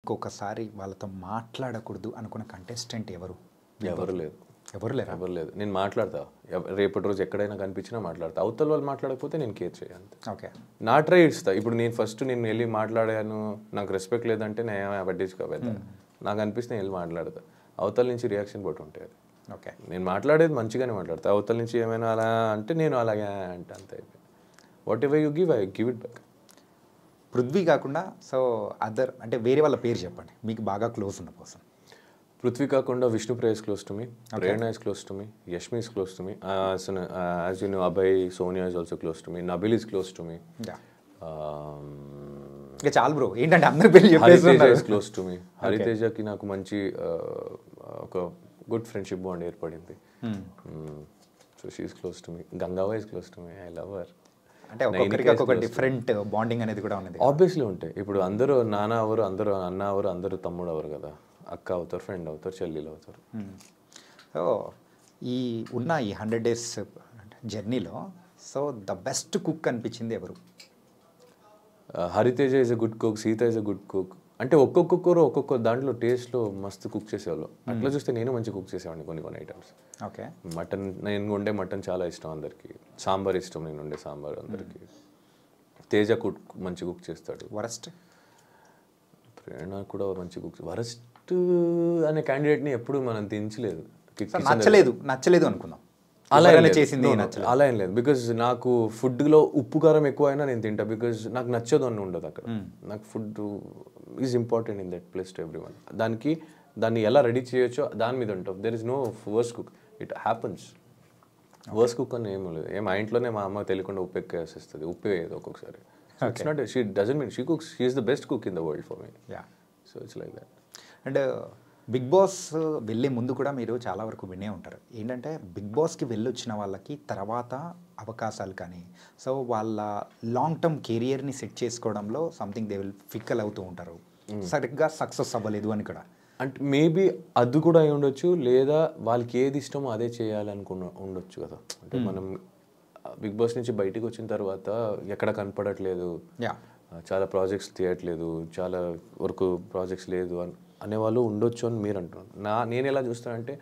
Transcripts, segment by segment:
ఇంకొకసారి వాళ్ళతో మాట్లాడకూడదు అనుకున్న కంటెస్టెంట్ ఎవరు? ఎవరు లేదు, ఎవరు లేరా? ఎవరు లేదు. నేను మాట్లాడతా, రేపటి రోజు ఎక్కడైనా కనిపించినా మాట్లాడతా. అవతల వాళ్ళు మాట్లాడకపోతే నేను కేర్ చేయాలి. ఓకే, నా ట్రై ఇస్తా. ఇప్పుడు నేను ఫస్ట్ నేను వెళ్ళి మాట్లాడాను, నాకు రెస్పెక్ట్ లేదంటే నేను పట్టించుకోవాలి. నాకు అనిపిస్తే నేను వెళ్ళి మాట్లాడతా. అవతల నుంచి రియాక్షన్ బట్టి ఉంటుంది అది. ఓకే, నేను మాట్లాడేది మంచిగానే మాట్లాడతా. అవతల నుంచి ఏమైనా అలా అంటే నేను అలాగే అంటే అంతే. What ever you give, I give it back. Prithvi కాకుండా సో అదర్ అంటే వేరే వాళ్ళ పేరు చెప్పండి, మీకు బాగా క్లోజ్ ఉన్న పర్సన్. పృథ్వీ కాకుండా Vishnupriya is close to me, Prerna is close to me, Yashmi is close to me, as you know Abhay, Sonia is also close to me, Nabil is close to me, ఇక చాలు bro, ఏంటంటే అందరి పేర్లు Hariteja is close to me. హరితేజకి నాకు మంచి ఒక good friendship bond ఏర్పడింది. So she is close to me. గంగావా is close to me, I love her. అంటే ఒక్కొక్కరికి ఒక్కొక్క డిఫరెంట్ బాండింగ్ అనేది కూడా ఉన్నది. ఆబ్వియస్లీ ఉంటాయి. ఇప్పుడు అందరూ నాన్న అవరు, అందరూ అన్న అవరు, అందరూ తమ్ముడు అవరు కదా. అక్క అవుతారు, ఫ్రెండ్ అవుతారు, చెల్లెలు అవుతారు. సో ఈ ఉన్న ఈ 100 days జర్నీలో సో ద బెస్ట్ కుక్ అనిపించింది ఎవరు? Hariteja is a good cook, Sita is a good cook. అంటే ఒక్కొక్కరు ఒక్కొక్క దాంట్లో టేస్ట్లో మస్తు కుక్ చేసేవాళ్ళు. అట్లా చూస్తే నేను మంచి కుక్ చేసేవాడిని కొన్ని ఐటమ్స్. ఓకే, మటన్, నేను వండే మటన్ చాలా ఇష్టం అందరికి. సాంబార్ ఇష్టం, నేను వండే సాంబార్ అందరికి. తేజ కుక్ మంచి కుక్ చేస్తాడు. వరస్ట్? ప్రేరణ కూడా మంచి కుక్. వరస్ట్ అనే క్యాండిడేట్ని ఎప్పుడు మనం దించలేదు. నచ్చలేదు అనుకుందాం. అలా చేసింది అలా ఏం లేదు. బికాజ్ నాకు ఫుడ్లో ఉప్పు కారం ఎక్కువ అయినా నేను తింటా. బికాజ్ నాకు నచ్చదు అని ఉండదు అక్కడ. నాకు food is important in that place to every one. దాన్ని ఎలా రెడీ చేయొచ్చో దాని మీద ఉంటాం. There is no worst cook, it happens. Worst cook అని ఏమీ లేదు. మా ఇంట్లోనే మా అమ్మ తెలియకుండా ఉప్పు ఎక్కువ వేసేస్తుంది, ఉప్పు వేయదు ఒక్కొక్కసారి. It's not, she doesn't mean she cooks, she is the best cook in the world for me. So it's like that. And big boss వెళ్ళే ముందు కూడా మీరు చాలా వరకు వినే ఉంటారు, ఏంటంటే బిగ్ బాస్కి వెళ్ళొచ్చిన వాళ్ళకి తర్వాత అవకాశాలు కానీ సో వాళ్ళ లాంగ్ టర్మ్ కెరియర్ని సెట్ చేసుకోవడంలో సంథింగ్ దే విల్ ఫిక్కల్ అవుతూ ఉంటారు. సరిగ్గా సక్సెస్ అవ్వలేదు అని కూడా. అంటే మేబీ అది కూడా అయి ఉండొచ్చు, లేదా వాళ్ళకి ఏది ఇష్టమో అదే ఉండొచ్చు కదా. అంటే మనం బిగ్ బాస్ నుంచి బయటకు వచ్చిన తర్వాత ఎక్కడ కనపడట్లేదు, చాలా ప్రాజెక్ట్స్ తీయట్లేదు, చాలా వరకు ప్రాజెక్ట్స్ లేదు అనేవాళ్ళు ఉండొచ్చు అని మీరు అంటున్నారు. నేను ఎలా చూస్తానంటే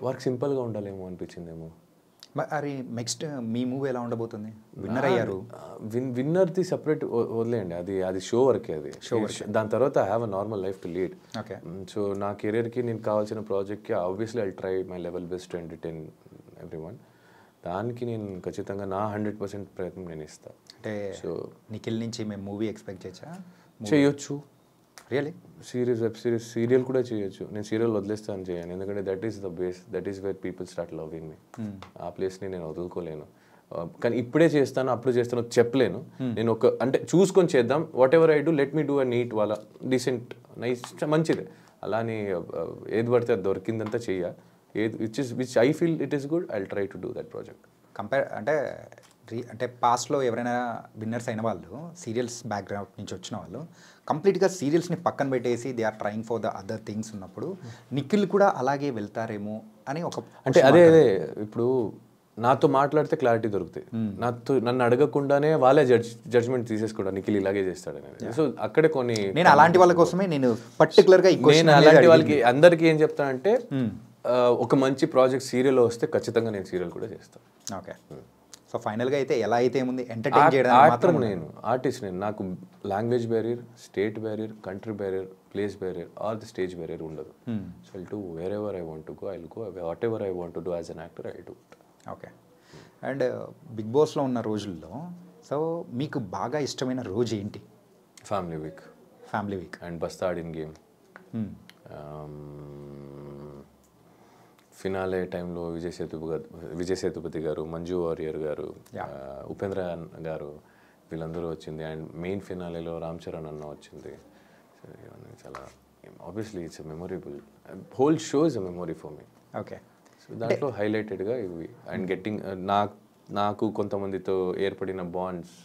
వర్క్ సింపుల్గా ఉండాలేమో అనిపించిందేమో. మరి నెక్స్ట్ మీ మూవీ ఎలా ఉండబోతుంది? విన్నర్ అయ్యారు. విన్నర్ది సపరేట్ వదిలేయండి, అది షో వరకే. అది షో వరకే. దాని తర్వాత I have a normal life to lead. Okay. So నా కెరియర్కి నేను కావాల్సిన ప్రాజెక్ట్కి obviously I try my level best to entertain every one. దానికి నేను ఖచ్చితంగా నా 100% ప్రయత్నం నేను ఇస్తాను. అంటే సో నిఖిల్ నుంచి మేము మూవీ ఎక్స్పెక్ట్ చేయొచ్చు. Really? Series, web series, serial కూడా చేయొచ్చు. నేను సీరియల్ వదిలేస్తాను చేయను, ఎందుకంటే that is the base, that is where people start loving మీ. ఆ ప్లేస్ని నేను వదులుకోలేను. కానీ ఇప్పుడే చేస్తాను, అప్పుడు చేస్తాను చెప్పలేను. నేను అంటే చూసుకొని చేద్దాం. Whatever I do, let me do a neat వాళ్ళ డీసెంట్ నైస్ మంచిదే. అలానే ఏది పడితే అది దొరికిందంతా చెయ్య. Which I feel it is good, I will try to do that project. అంటే పాస్ట్లో ఎవరైనా విన్నర్స్ అయిన వాళ్ళు సీరియల్స్ బ్యాక్గ్రౌండ్ నుంచి వచ్చిన వాళ్ళు కంప్లీట్గా సీరియల్స్ని పక్కన పెట్టేసి they are trying for the other things ఉన్నప్పుడు నిఖిల్ కూడా అలాగే వెళ్తారేమో అని ఒక అంటే అదే ఇప్పుడు నాతో మాట్లాడితే క్లారిటీ దొరుకుతాయి. నన్ను అడగకుండానే వాళ్ళే జడ్జ్మెంట్ తీసేసుకోవడం నిఖిల్ ఇలాగే చేస్తాడనేది. సో అక్కడే కొన్ని నేను అలాంటి వాళ్ళ కోసమే నేను పర్టికులర్గా నేను అలాంటి వాళ్ళకి అందరికీ ఏం చెప్తానంటే ఒక మంచి ప్రాజెక్ట్ సీరియల్ వస్తే ఖచ్చితంగా నేను సీరియల్ కూడా చేస్తాను. ఓకే. సో ఫైనల్గా అయితే ఎలా అయితే ఉంది ఎంటర్టైన్ చేయడం మాత్రం నేను ఆర్టిస్ట్. నేను నాకు language barrier, state barrier, country barrier, place barrier or the stage barrier ఉండదు. So I'll do wherever I want to go, I'll go. Whatever I want to do as an actor I do. Okay. And big బాస్లో ఉన్న రోజుల్లో so మీకు బాగా ఇష్టమైన రోజు ఏంటి? Family week. Family week and బస్తాడిన్ game. Finale టైంలో విజయ్ సేతుపతి గారు, మంజు వారియర్ గారు, ఉపేంద్ర గారు వీళ్ళందరూ వచ్చింది. అండ్ మెయిన్ ఫినాలేలో రామ్ చరణ్ అన్న వచ్చింది. చాలా obviously it's a memorable, whole show is a memory for me. Okay. So దాంట్లో హైలైటెడ్గా ఇవి. అండ్ గెట్టింగ్ నాకు కొంతమందితో ఏర్పడిన బాండ్స్,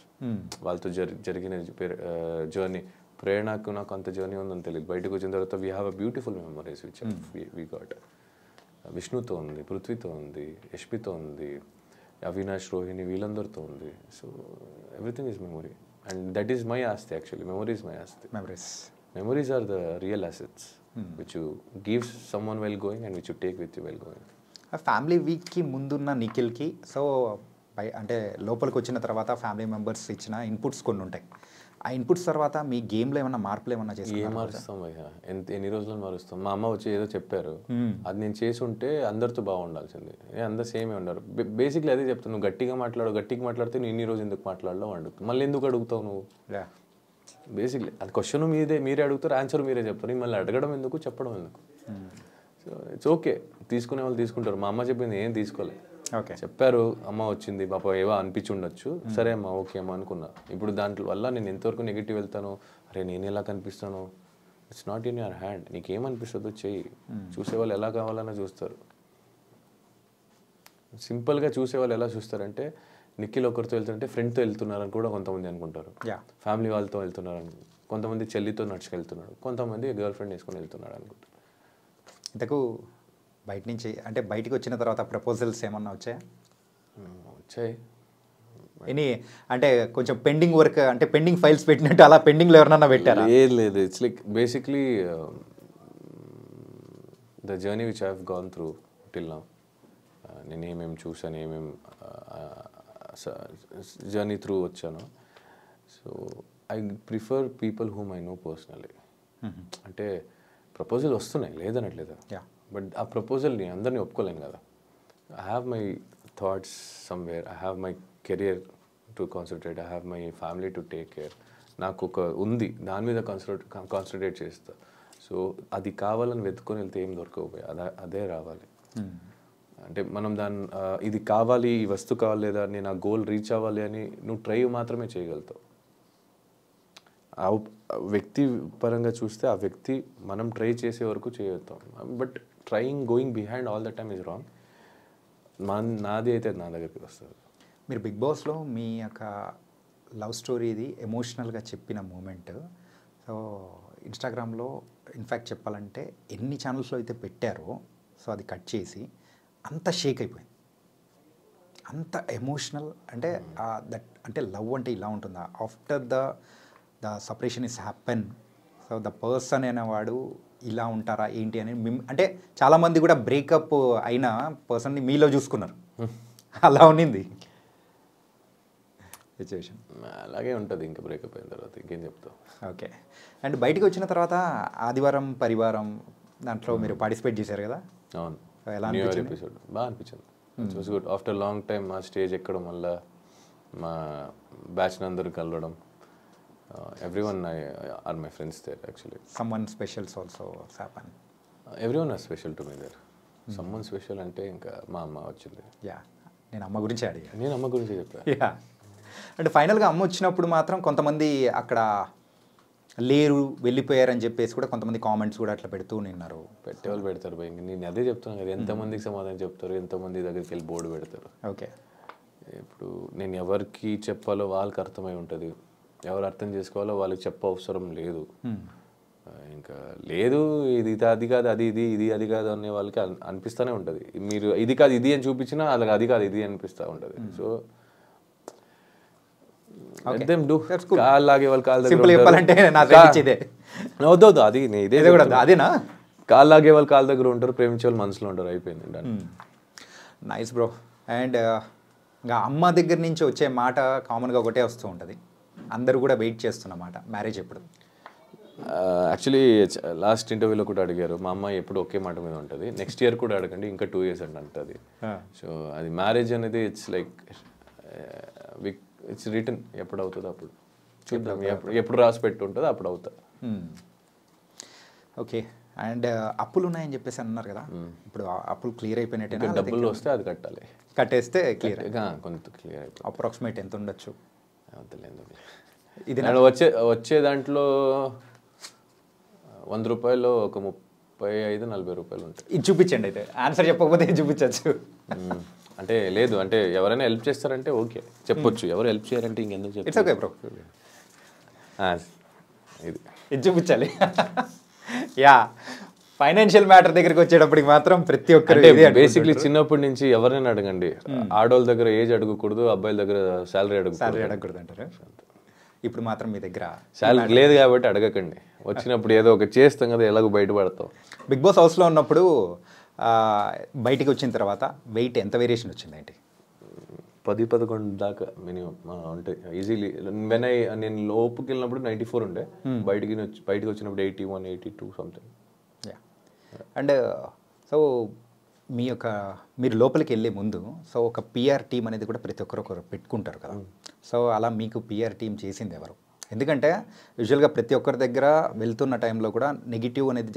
వాళ్ళతో జరిగిన జర్నీ. ప్రేరణకు నాకు అంత జర్నీ ఉందని తెలియదు. బయటకు వచ్చిన తర్వాత we have a beautiful memories which we got. విష్ణుతో ఉంది, పృథ్వీతో ఉంది, యష్మితో ఉంది, అవినాష్, రోహిణి వీళ్ళందరితో ఉంది. So everything is memory and that is my ఆస్తి. యాక్చువల్లీ మెమొరీ ఈజ్ మై ఆస్తి. Memories. Memories are the real assets which you give someone while going and which you take with you while going. Family వీక్కి ముందున్న నిఖిల్కి so అంటే లోపలికి వచ్చిన తర్వాత family members ఇచ్చిన inputs కొన్ని ఉంటాయి. ఆ ఇన్పుట్స్ తర్వాత మీ గేమ్లో ఏమన్నా మార్పులు ఏమన్నా చేసి ఏం మారుస్తాం భయ్యా, ఎన్ని రోజులను మారుస్తాం. మా అమ్మ వచ్చి ఏదో చెప్పారు, అది నేను చేసి ఉంటే అందరితో బాగుండాల్సింది. అందరు సేమే ఉన్నారు. బేసిక్లీ అదే చెప్తాను, నువ్వు గట్టిగా మాట్లాడితే నేను ఇన్ని రోజు ఎందుకు మాట్లాడలో అడుగుతావు, మళ్ళీ ఎందుకు అడుగుతావు నువ్వు. బేసిక్లీ అది క్వశ్చన్ మీరే అడుగుతారు, ఆన్సర్ మీరే చెప్తారు, మళ్ళీ అడగడం ఎందుకు, చెప్పడం ఎందుకు. సో ఇట్స్ ఓకే, తీసుకునే వాళ్ళు తీసుకుంటారు. మా అమ్మ చెప్పింది ఏం తీసుకోలే, ఓకే చెప్పారు, అమ్మ వచ్చింది పాప ఏవో అనిపించి ఉండొచ్చు, సరే అమ్మ ఓకే అమ్మ అనుకున్నా. ఇప్పుడు దాంట్లో వల్ల నేను ఎంతవరకు నెగిటివ్ వెళ్తాను, అరే నేను ఎలా కనిపిస్తాను, it's not in your hand. నీకేమనిపిస్తుందో చెయ్యి, చూసేవాళ్ళు ఎలా కావాలన్నా చూస్తారు. సింపుల్గా చూసేవాళ్ళు ఎలా చూస్తారంటే, నిఖిల్ ఒకరితో వెళ్తుంటే ఫ్రెండ్తో వెళ్తున్నారని కూడా కొంతమంది అనుకుంటారు, ఫ్యామిలీ వాళ్ళతో వెళ్తున్నారని, కొంతమంది చెల్లితో నడుచుకెళ్తున్నాడు, కొంతమంది గర్ల్ ఫ్రెండ్ వేసుకొని వెళ్తున్నాడు అనుకుంటారు. ఇంతకు బయట నుంచి అంటే బయటికి వచ్చిన తర్వాత ప్రపోజల్స్ ఏమన్నా వచ్చాయా? వచ్చాయి. ఎనీ అంటే కొంచెం పెండింగ్ వర్క్ అంటే పెండింగ్ ఫైల్స్ పెట్టినట్టు అలా పెండింగ్లో ఎవరన్నా పెట్టారా? లేదు, it's like basically the journey which I have gone through till now. నేను ఏమేమి చూసాను, ఏమేమి జర్నీ త్రూ వచ్చాను. So I prefer people whom I know personally. అంటే ప్రపోజల్ వస్తున్నాయి లేదనట్లేదు, బట్ ఆ ప్రపోజల్ని అందరినీ ఒప్పుకోలేను కదా. I have my thoughts somewhere, I have my career to concentrate, I have my family to take care. నాకు ఒక ఉంది, దాని మీద కాన్సన్ట్రేట్ చేస్తా. సో అది కావాలని వెతుకొని వెళ్తే ఏం దొరకకపోయి అదే రావాలి. అంటే మనం ఇది కావాలి, ఈ వస్తువు కావాలి, లేదా నేను ఆ గోల్ రీచ్ అవ్వాలి అని నువ్వు ట్రై మాత్రమే చేయగలుగుతావు. ఆ వ్యక్తి పరంగా చూస్తే ఆ వ్యక్తి మనం ట్రై చేసే వరకు చేయగలుగుతాం, but going behind all the time is wrong. నాది అయితే నా దగ్గరికి వస్తుంది. మీరు బిగ్ బాస్లో మీ యొక్క లవ్ స్టోరీది ఎమోషనల్గా చెప్పిన మూమెంట్ సో ఇన్స్టాగ్రామ్లో ఇన్ఫ్యాక్ట్ చెప్పాలంటే ఎన్ని ఛానల్స్లో అయితే పెట్టారో సో అది కట్ చేసి అంత షేక్ అయిపోయింది, అంత ఎమోషనల్. అంటే దట్ అంటే లవ్ అంటే ఇలా ఉంటుందా, after the separation is happen, so the person అనేవాడు ఇలా ఉంటారా ఏంటి అని అంటే చాలామంది కూడా బ్రేకప్ అయిన పర్సన్ని మీలో చూసుకున్నారు, అలా ఉన్నింది సిచ్యువేషన్. అలాగే ఉంటుంది ఇంకా బ్రేకప్ అయిన తర్వాత, ఇంకేం చెప్తావు. ఓకే, అండ్ బయటకు వచ్చిన తర్వాత ఆదివారం పరివారం దాంట్లో మీరు పార్టిసిపేట్ చేశారు కదా. అవును, ఎలా ఎపిసోడ్ బాగా అనిపించింది. It's was good. After long time మా స్టేజ్ ఎక్కడం వల్ల మా బ్యాచ్ అందరూ కలవడం, everyone are my friends there actually. Someone special also happen. Everyone is special to me there. Someone special అంటే ఇంకా మా అమ్మ వచ్చింది. నేను అమ్మ గురించి అడిగా. నేను అమ్మ గురించి చెప్పా. అంటే ఫైనల్గా అమ్మ వచ్చినప్పుడు మాత్రం కొంతమంది అక్కడ లేరు వెళ్ళిపోయారని చెప్పేసి కూడా కొంతమంది కామెంట్స్ కూడా అట్లా పెడుతూ నిన్నారు. పెట్టేవాళ్ళు పెడతారు భయ, నేను అదే చెప్తున్నాను కదా, ఎంతమందికి సమాధానం చెప్తారు, ఎంతమంది దగ్గరికి వెళ్ళి బోర్డు పెడతారు. ఓకే, ఇప్పుడు నేను ఎవరికి చెప్పాలో వాళ్ళకి అర్థమై ఉంటుంది, ఎవరు అర్థం చేసుకోవాలో వాళ్ళకి చెప్ప అవసరం లేదు. ఇంకా లేదు ఇది అది కాదు అది ఇది అది కాదు అనే వాళ్ళకి అనిపిస్తూనే ఉంటుంది. మీరు ఇది కాదు ఇది అని చూపించినా అలాగే అది కాదు ఇది అనిపిస్తూ ఉంటుంది. సో కాళ్ళు లాగే వాళ్ళు కాళ్ళ వద్దు, అది ఇదే అదేనా, కాళ్ళు లాగే వాళ్ళు కాళ్ళ దగ్గర ఉంటారు, ప్రేమించే వాళ్ళు మనసులో ఉంటారు, అయిపోయింది. Nice bro. అండ్ ఇంకా అమ్మ దగ్గర నుంచి వచ్చే మాట కామన్గా ఒకటే వస్తూ ఉంటుంది, అందరూ కూడా వెయిట్ చేస్తున్నమాట, మ్యారేజ్ ఎప్పుడు? యాక్చువల్లీ లాస్ట్ ఇంటర్వ్యూలో కూడా అడిగారు, మా అమ్మాయి ఎప్పుడు ఒకే మాట మీద ఉంటుంది, నెక్స్ట్ ఇయర్ కూడా అడగండి, ఇంకా 2 years అంటుంది. సో అది మ్యారేజ్ అనేది ఇట్స్ లైక్ ఇట్స్ రిటర్న్, ఎప్పుడు అవుతుందో అప్పుడు చూద్దాం, ఎప్పుడు రాసి పెట్టి ఉంటుందో అప్పుడు అవుతా. ఓకే, అండ్ అప్పులు ఉన్నాయని చెప్పేసి అన్నారు కదా, ఇప్పుడు అప్పులు క్లియర్ అయిపోయినట్టు, డబ్బులు వస్తే అది కట్టాలి, కట్టేస్తే క్లియర్, కొంత క్లియర్ అయిపోయి. అప్రాక్సిమేట్ ఎంత ఉండొచ్చు? ఇది వచ్చే దాంట్లో 100 రూపాయలు ఒక 35-40 రూపాయలు ఉంటాయి. ఇది చూపించండి, అయితే ఆన్సర్ చెప్పకపోతే ఇది చూపించచ్చు. అంటే లేదు, అంటే ఎవరైనా హెల్ప్ చేస్తారంటే ఓకే చెప్పొచ్చు, ఎవరు హెల్ప్ చేయాలంటే ఇంకెందుకు చెప్పు. ఇట్స్ ఓకే బ్రో, ఇది చూపించాలి. ఫైనాన్షియల్ మ్యాటర్ దగ్గరికి వచ్చేటప్పటికి మాత్రం ప్రతి ఒక్కరు బేసిక్లీ చిన్నప్పటి నుంచి ఎవరైనా అడగండి, ఆడవాళ్ళ దగ్గర ఏజ్ అడగకూడదు, అబ్బాయిల దగ్గర శాలరీ అడగకూడదు అంటారు. ఇప్పుడు మాత్రం మీ దగ్గర శాలరీ లేదు కాబట్టి అడగకండి, వచ్చినప్పుడు ఏదో ఒక చేస్తాం కదా, ఎలాగో బయటపడతాం. బిగ్ బాస్ హౌస్లో ఉన్నప్పుడు బయటికి వచ్చిన తర్వాత వెయిట్ ఎంత వేరియేషన్ వచ్చిందేంటి? 10-11 దాకా మినిమం అంటే ఈజీలీ. నేను లోపుకి వెళ్ళినప్పుడు 94 ఉండే, బయటికి వచ్చినప్పుడు 81, 82 సంథింగ్. అండ్ సో మీరు లోపలికి వెళ్ళే ముందు సో ఒక పిఆర్ టీం అనేది కూడా ప్రతి ఒక్కరు పెట్టుకుంటారు కదా. సో అలా మీకు పిఆర్ టీం చేసింది ఎవరు? ఎందుకంటే యూజువల్గా ప్రతి ఒక్కరి దగ్గర వెళ్తున్న టైంలో కూడా నెగిటివ్ అనేది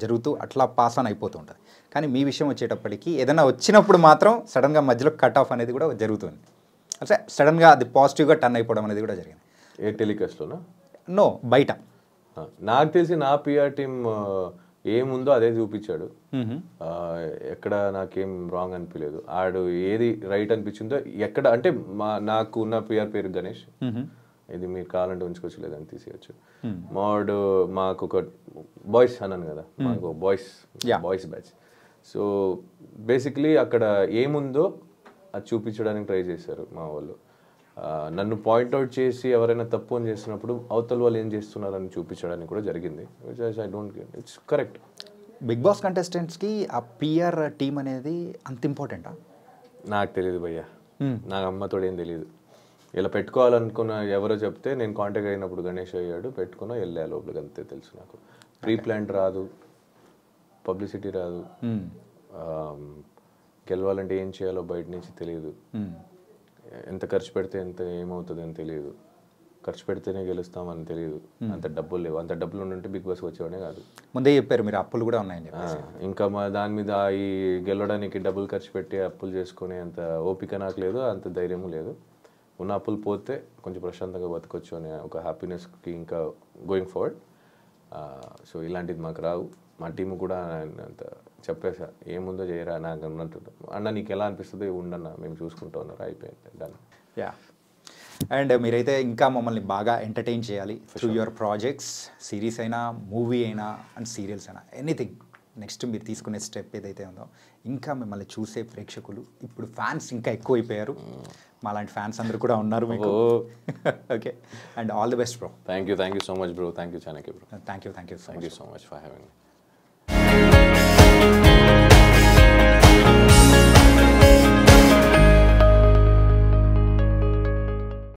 జరుగుతూ అట్లా పాస్ ఆన్ అయిపోతూ ఉంటుంది. కానీ మీ విషయం వచ్చేటప్పటికి ఏదైనా వచ్చినప్పుడు మాత్రం సడన్గా మధ్యలో కట్ ఆఫ్ అనేది కూడా జరుగుతుంది. అంటే సడన్గా అది పాజిటివ్గా టర్న్ అయిపోవడం అనేది కూడా జరిగింది. ఏ టెలికాస్ట్లోనా? నో, బయట. నాకు తెలిసి నా పిఆర్ టీం ఏముందో అదే చూపించాడు. ఎక్కడ నాకేం రాంగ్ అనిపించలేదు. ఆడు ఏది రైట్ అనిపించిందో ఎక్కడ అంటే నాకు ఉన్న పిఆర్ పేరు గణేష్, ఇది మీరు కావాలంటే ఉంచుకోవచ్చు, లేదని తీసేయచ్చు. మాకు ఒక బాయ్స్ అన్నాను కదా, మాకు బాయ్స్ బ్యాచ్. సో బేసిక్లీ అక్కడ ఏముందో అది చూపించడానికి ట్రై చేశారు మా వాళ్ళు. నన్ను పాయింట్అవుట్ చేసి ఎవరైనా తప్పు అని చేస్తున్నప్పుడు అవతల వాళ్ళు ఏం చేస్తున్నారని చూపించడానికి కూడా జరిగింది. I don't care, it's correct. Big boss కంటెస్టెంట్స్కి ఆ పిఆర్ టీం అనేది అంత ఇంపార్టెంటా? నాకు తెలియదు భయ్యా, నాకు అమ్మతోడు ఏం తెలియదు. ఇలా పెట్టుకోవాలనుకున్న ఎవరో చెప్తే నేను కాంటాక్ట్ అయినప్పుడు గణేష్ అయ్యాడు, పెట్టుకున్నా వెళ్ళా లోపలికి, అంతే తెలుసు నాకు. ప్రీ ప్లాన్ రాదు, పబ్లిసిటీ రాదు, గెలవాలంటే ఏం చేయాలో బయట నుంచి తెలియదు, ఎంత ఖర్చు పెడితే ఎంత ఏమవుతుంది అని తెలియదు, ఖర్చు పెడితేనే గెలుస్తామని తెలియదు, అంత డబ్బులు లేవు. అంత డబ్బులు ఉంటే బిగ్ బాస్ వచ్చేవాడే కాదు. ముందే చెప్పారు మీరు అప్పులు కూడా ఉన్నాయని. ఇంకా మా దాని మీద ఈ గెలవడానికి డబ్బులు ఖర్చు పెట్టి అప్పులు చేసుకునే అంత ఓపిక నాకు లేదు, అంత ధైర్యము లేదు. ఉన్న అప్పులు పోతే కొంచెం ప్రశాంతంగా బతకొచ్చు అనే ఒక హ్యాపీనెస్కి ఇంకా గోయింగ్ ఫార్వర్డ్. సో ఇలాంటిది మాకు రావు. మా టీము కూడా అంత చెప్పేసా, ఏముందో చేయరా నాకు అన్నట్టు. అన్న నీకు ఎలా అనిపిస్తుంది ఉండన్న, మేము చూసుకుంటూ ఉన్నారు, అయిపోయింది, డన్. యా, అండ్ మీరైతే ఇంకా మమ్మల్ని బాగా ఎంటర్టైన్ చేయాలి త్రూ యువర్ ప్రాజెక్ట్స్, సిరీస్ అయినా, మూవీ అయినా అండ్ సీరియల్స్ అయినా, ఎనీథింగ్. నెక్స్ట్ మీరు తీసుకునే స్టెప్ ఏదైతే ఉందో ఇంకా మిమ్మల్ని చూసే ప్రేక్షకులు ఇప్పుడు ఫ్యాన్స్ ఇంకా ఎక్కువైపోయారు. మాలాంటి ఫ్యాన్స్ అందరూ కూడా ఉన్నారు మీకు. Okay, and all the best bro. Thank you so much bro. Thank you చానకి bro. Thank you so much for having me.